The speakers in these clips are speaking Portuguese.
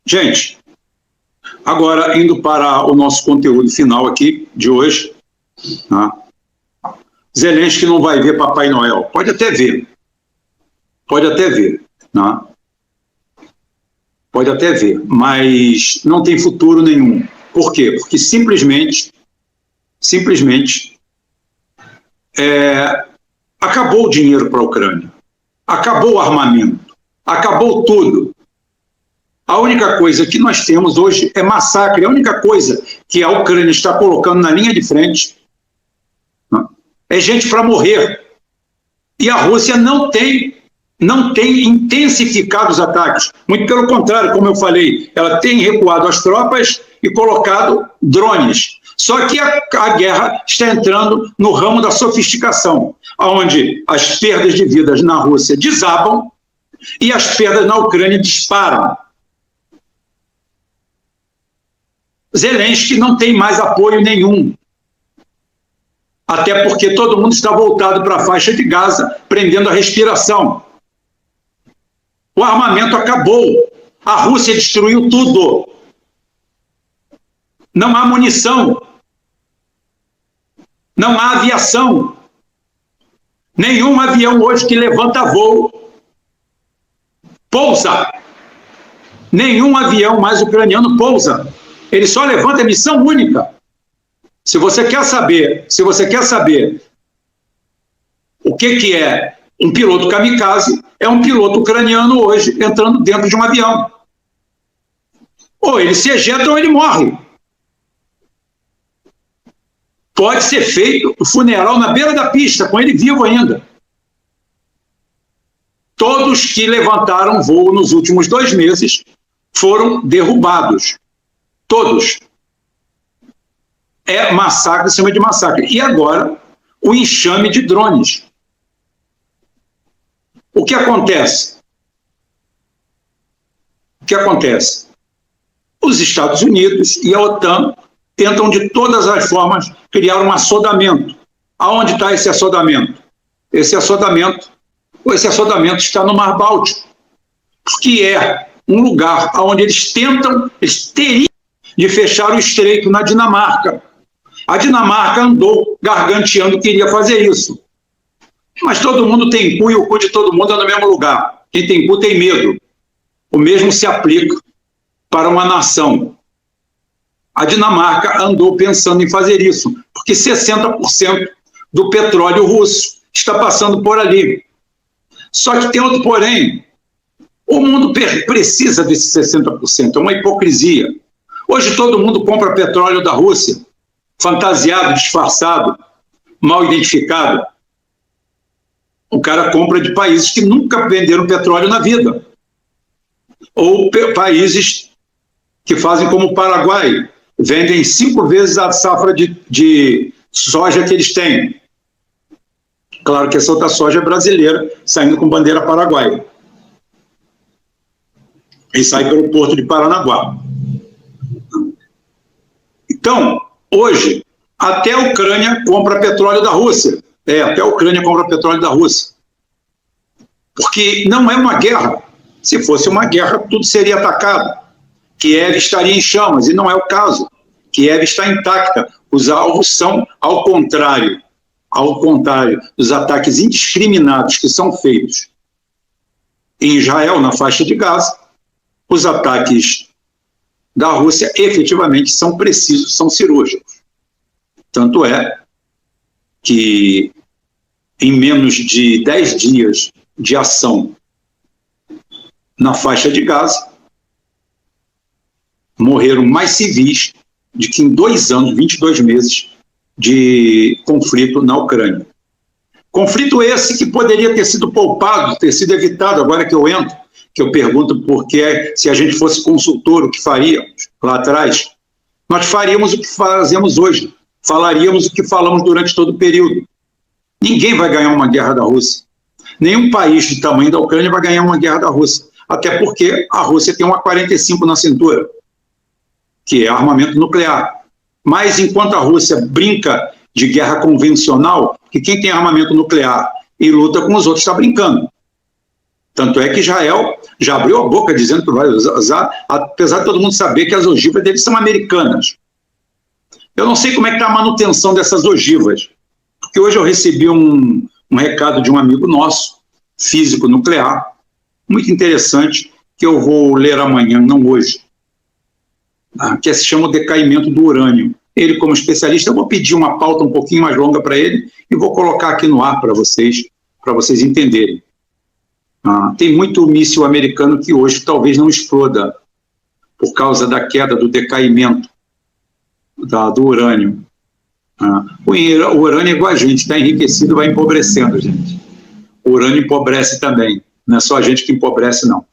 Gente, agora indo para o nosso conteúdo final aqui de hoje, tá? Zelensky não vai ver Papai Noel. Pode até ver. Pode até ver. Tá? Pode até ver, mas não tem futuro nenhum. Por quê? Porque simplesmente acabou o dinheiro para a Ucrânia. Acabou o armamento. Acabou tudo. A única coisa que nós temos hoje é massacre. A única coisa que a Ucrânia está colocando na linha de frente é gente para morrer. E a Rússia não tem intensificado os ataques. Muito pelo contrário, como eu falei, ela tem recuado as tropas e colocado drones. Só que a guerra está entrando no ramo da sofisticação, onde as perdas de vidas na Rússia desabam e as perdas na Ucrânia disparam. Zelensky não tem mais apoio nenhum. Até porque todo mundo está voltado para a faixa de Gaza, prendendo a respiração. O armamento acabou. A Rússia destruiu tudo. Não há munição. Não há aviação. Nenhum avião hoje que levanta voo pousa. Nenhum avião mais ucraniano pousa. Ele só levanta missão única. Se você quer saber o que é um piloto kamikaze, é um piloto ucraniano hoje entrando dentro de um avião. Ou ele se ejeta ou ele morre. Pode ser feito o funeral na beira da pista, com ele vivo ainda. Todos que levantaram voo nos últimos 2 meses foram derrubados. Todos. É massacre em cima de massacre. E agora, o enxame de drones. O que acontece? Os Estados Unidos e a OTAN tentam de todas as formas criar um assodamento. Aonde está esse assodamento? Esse assodamento está no Mar Báltico, porque é um lugar onde eles teriam de fechar o estreito na Dinamarca. A Dinamarca andou garganteando que iria fazer isso. Mas todo mundo tem cu e o cu de todo mundo é no mesmo lugar. Quem tem cu tem medo. O mesmo se aplica para uma nação. A Dinamarca andou pensando em fazer isso, porque 60% do petróleo russo está passando por ali. Só que tem outro porém. O mundo precisa desses 60%, é uma hipocrisia. Hoje todo mundo compra petróleo da Rússia, fantasiado, disfarçado, mal identificado. O cara compra de países que nunca venderam petróleo na vida. Ou países que fazem como o Paraguai, vendem 5 vezes a safra de soja que eles têm. Claro que essa outra soja é brasileira, saindo com bandeira paraguaia. E sai pelo porto de Paranaguá. Então, hoje, até a Ucrânia compra petróleo da Rússia. Até a Ucrânia compra petróleo da Rússia. Porque não é uma guerra. Se fosse uma guerra, tudo seria atacado. Kiev estaria em chamas, e não é o caso. Kiev está intacta. Os alvos são ao contrário dos ataques indiscriminados que são feitos em Israel, na faixa de Gaza. Os ataques da Rússia efetivamente são precisos, são cirúrgicos. Tanto é que em menos de 10 dias de ação na faixa de Gaza, morreram mais civis do que em 2 anos, 22 meses de conflito na Ucrânia. Conflito esse que poderia ter sido poupado, ter sido evitado, agora que eu entro, que eu pergunto por que, se a gente fosse consultor, o que faríamos lá atrás? Nós faríamos o que fazemos hoje, falaríamos o que falamos durante todo o período. Ninguém vai ganhar uma guerra da Rússia. Nenhum país do tamanho da Ucrânia vai ganhar uma guerra da Rússia, até porque a Rússia tem uma 45 na cintura, que é armamento nuclear. Mas enquanto a Rússia brinca de guerra convencional, que quem tem armamento nuclear e luta com os outros está brincando. Tanto é que Israel já abriu a boca dizendo que vai usar, apesar de todo mundo saber que as ogivas deles são americanas. Eu não sei como é que está a manutenção dessas ogivas, porque hoje eu recebi um recado de um amigo nosso, físico nuclear, muito interessante, que eu vou ler amanhã, não hoje, que se chama o decaimento do urânio. Ele, como especialista, eu vou pedir uma pauta um pouquinho mais longa para ele e vou colocar aqui no ar para vocês entenderem. Tem muito míssil americano que hoje talvez não exploda por causa da queda, do decaimento do urânio. O urânio é igual a gente, está enriquecido, vai empobrecendo, gente. O urânio empobrece também, não é só a gente que empobrece, não.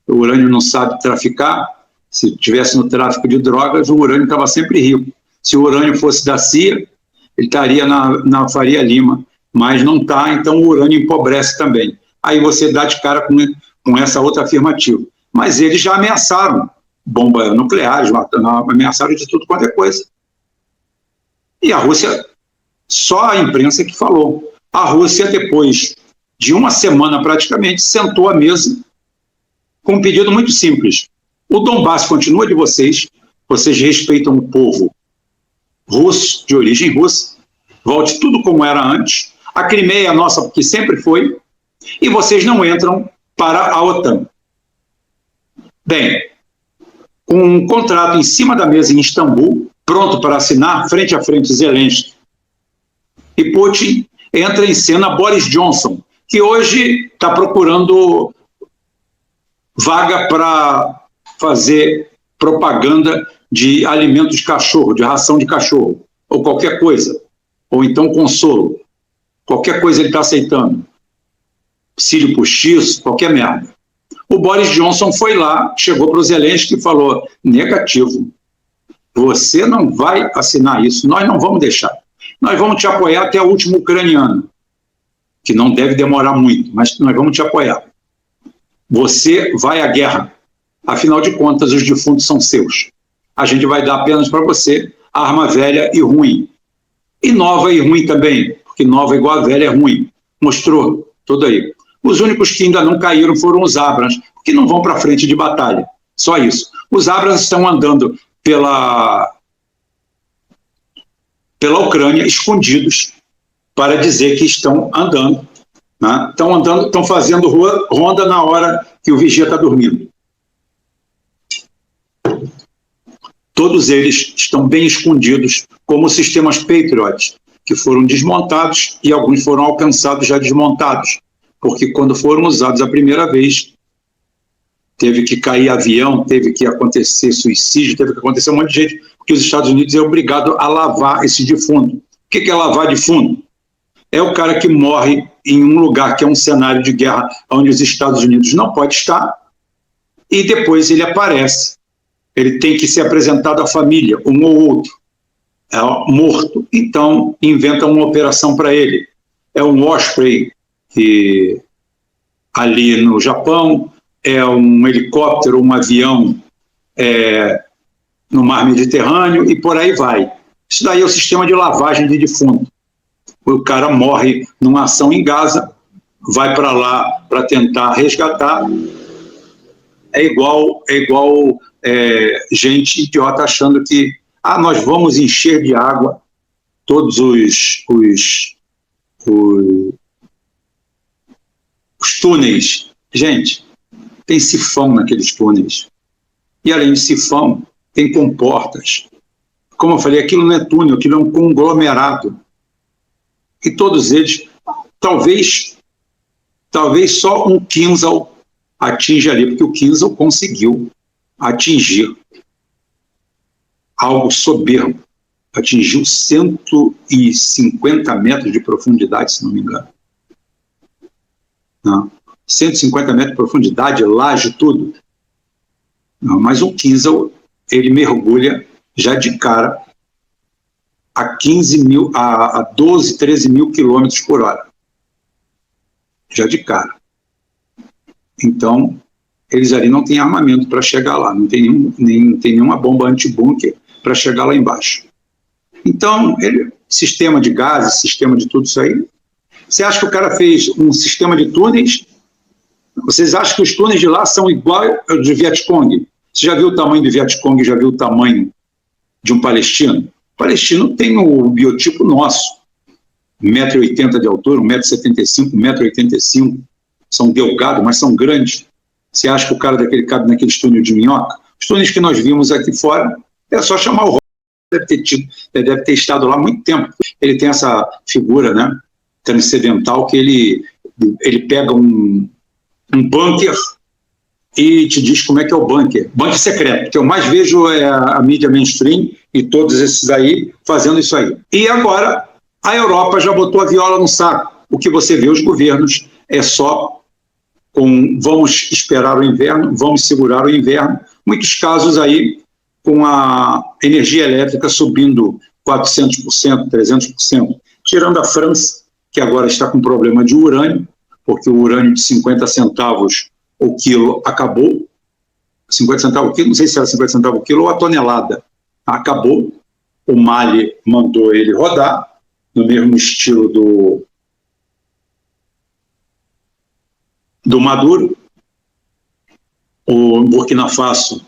O urânio não sabe traficar. Se tivesse no tráfico de drogas, o urânio estava sempre rico. Se o urânio fosse da CIA, ele estaria na Faria Lima, mas não está, então o urânio empobrece também. Aí você dá de cara com essa outra afirmativa. Mas eles já ameaçaram bombas nucleares, ameaçaram de tudo quanto é coisa. E a Rússia, só a imprensa que falou. A Rússia, depois de uma semana praticamente, sentou à mesa com um pedido muito simples. O Donbass continua de vocês respeitam o povo russo, de origem russa, volte tudo como era antes, a Crimeia é nossa, porque sempre foi, e vocês não entram para a OTAN. Bem, com um contrato em cima da mesa em Istambul, pronto para assinar, frente a frente Zelensky e Putin, entra em cena Boris Johnson, que hoje está procurando vaga para fazer propaganda de alimento de cachorro, de ração de cachorro, ou qualquer coisa, ou então consolo. Qualquer coisa ele está aceitando. Auxílio postiço, qualquer merda. O Boris Johnson foi lá, chegou para o Zelensky e falou, negativo, você não vai assinar isso, nós não vamos deixar. Nós vamos te apoiar até o último ucraniano, que não deve demorar muito, mas nós vamos te apoiar. Você vai à guerra. Afinal de contas, os defuntos são seus. A gente vai dar apenas para você arma velha e ruim. E nova e ruim também, porque nova igual a velha é ruim. Mostrou tudo aí. Os únicos que ainda não caíram foram os Abrams, que não vão para frente de batalha. Só isso. Os Abrams estão andando pela Ucrânia, escondidos, para dizer que estão andando. Né? Estão fazendo ronda na hora que o vigia está dormindo. Todos eles estão bem escondidos, como os sistemas Patriot, que foram desmontados e alguns foram alcançados já desmontados, porque quando foram usados a primeira vez, teve que cair avião, teve que acontecer suicídio, teve que acontecer um monte de gente, porque os Estados Unidos é obrigado a lavar esse defunto. O que é lavar defunto? É o cara que morre em um lugar que é um cenário de guerra onde os Estados Unidos não pode estar, e depois ele aparece. Ele tem que ser apresentado à família, um ou outro. É morto, então inventa uma operação para ele. É um Osprey ali no Japão, é um helicóptero, um avião no mar Mediterrâneo e por aí vai. Isso daí é o sistema de lavagem de defunto. O cara morre numa ação em Gaza, vai para lá para tentar resgatar. É igual gente idiota achando que nós vamos encher de água todos os túneis. Gente, tem sifão naqueles túneis. E além de sifão, tem comportas. Como eu falei, aquilo não é túnel, aquilo é um conglomerado. E todos eles, talvez só um Kinzhal atinge ali, porque o Kinzhal conseguiu atingir algo soberbo. Atingiu 150 metros de profundidade, se não me engano. Não. 150 metros de profundidade, laje, tudo. Não, mas o Kinzhal, ele mergulha já de cara a 12, 13 mil quilômetros por hora. Já de cara. Então, eles ali não têm armamento para chegar lá, não tem nenhuma bomba anti-bunker para chegar lá embaixo. Então, sistema de gases, sistema de tudo isso aí. Você acha que o cara fez um sistema de túneis? Vocês acham que os túneis de lá são igual aos de Vietcong? Você já viu o tamanho do Vietcong, já viu o tamanho de um palestino? O palestino tem o biotipo nosso, 1,80 m de altura, 1,75 m, 1,85 m, são delgados, mas são grandes. Você acha que o cara daquele cabe naqueles túneis de minhoca? Os túneis que nós vimos aqui fora, é só chamar o Rob, ele deve ter estado lá há muito tempo. Ele tem essa figura, né, transcendental, que ele pega um bunker e te diz como é que é o bunker. Bunker secreto, que eu mais vejo é a mídia mainstream e todos esses aí fazendo isso aí. E agora a Europa já botou a viola no saco. O que você vê, os governos, é só com vamos esperar o inverno, vamos segurar o inverno. Muitos casos aí com a energia elétrica subindo 400%, 300%, tirando a França, que agora está com problema de urânio, porque o urânio de 50 centavos o quilo acabou, 50 centavos o quilo, não sei se era 50 centavos o quilo ou a tonelada, acabou, o Mali mandou ele rodar, no mesmo estilo do Maduro, o Burkina Faso,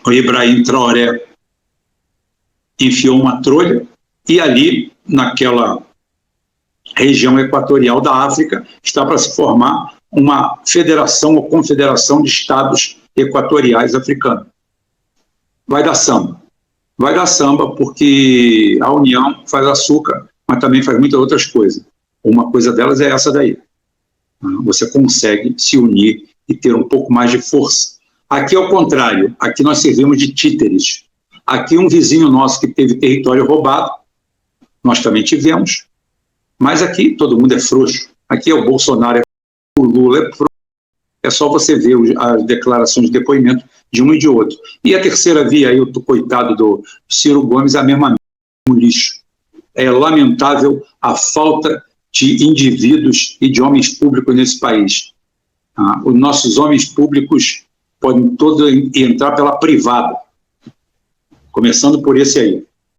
o Ibrahim Traoré enfiou uma trolha e ali, naquela região equatorial da África, está para se formar uma federação ou confederação de estados equatoriais africanos. Vai dar samba porque a União faz açúcar, mas também faz muitas outras coisas. Uma coisa delas é essa daí. Você consegue se unir e ter um pouco mais de força. Aqui é o contrário, aqui nós servimos de títeres. Aqui um vizinho nosso que teve território roubado, nós também tivemos, mas aqui todo mundo é frouxo. Aqui é o Bolsonaro, o Lula é frouxo. É só você ver as declarações de depoimento de um e de outro. E a terceira via aí, o coitado do Ciro Gomes, a mesma lixo. É lamentável a falta de indivíduos e de homens públicos nesse país. Os nossos homens públicos podem todos entrar pela privada, começando por esse aí.